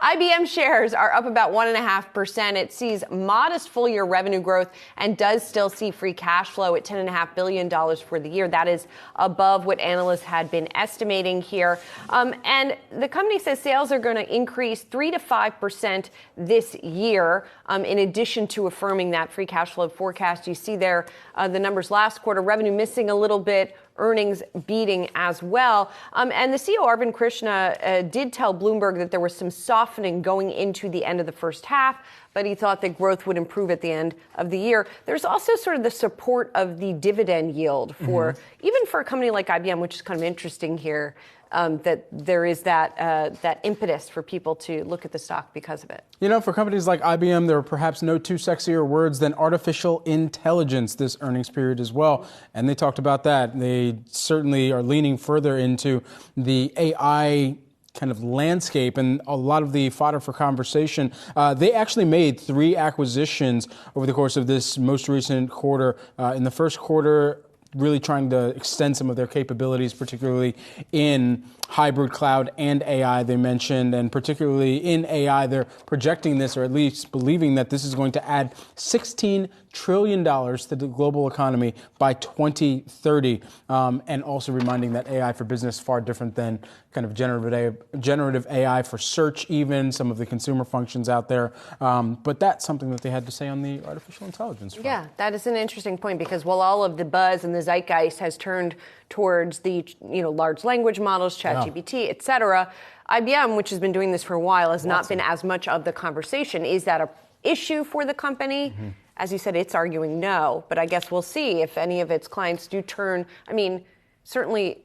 IBM shares are up about 1.5%. It sees modest full-year revenue growth and does still see free cash flow at $10.5 billion for the year. That is above what analysts had been estimating here. And the company says sales are going to increase 3 to 5% this year, in addition to affirming that free cash flow forecast. You see there the numbers last quarter, revenue missing a little bit, earnings beating as well. And the CEO, Arvind Krishna, did tell Bloomberg that there was some softening going into the end of the first half, but he thought that growth would improve at the end of the year. There's also sort of the support of the dividend yield for, even for a company like IBM, which is kind of interesting here, that there is that impetus for people to look at the stock because of it. You know, for companies like IBM, there are perhaps no two sexier words than artificial intelligence this earnings period as well. And they talked about that. They certainly are leaning further into the AI kind of landscape and a lot of the fodder for conversation. They actually made 3 acquisitions over the course of this most recent quarter. In the first quarter, really trying to extend some of their capabilities, particularly in hybrid cloud and AI they mentioned, and particularly in AI, they're projecting this, or at least believing that this is going to add $16 trillion to the global economy by 2030, and also reminding that AI for business far different than kind of generative AI for search, even some of the consumer functions out there. But that's something that they had to say on the artificial intelligence front. Yeah, that is an interesting point, because while all of the buzz and the zeitgeist has turned towards the large language models, ChatGPT, et cetera, IBM, which has been doing this for a while, has not been as much of the conversation. Is that an issue for the company? As you said, it's arguing no, but I guess we'll see if any of its clients do turn. I mean, certainly,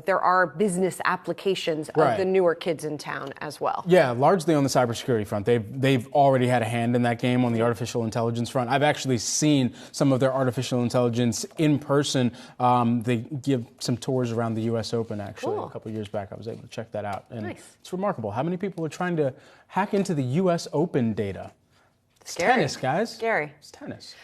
there are business applications of the newer kids in town as well. Yeah, largely on the cybersecurity front. They've already had a hand in that game on the artificial intelligence front. I've actually seen some of their artificial intelligence in person. They give some tours around the U.S. Open, actually. A couple of years back, I was able to check that out. And it's remarkable how many people are trying to hack into the U.S. Open data. It's tennis, guys. Scary. It's tennis.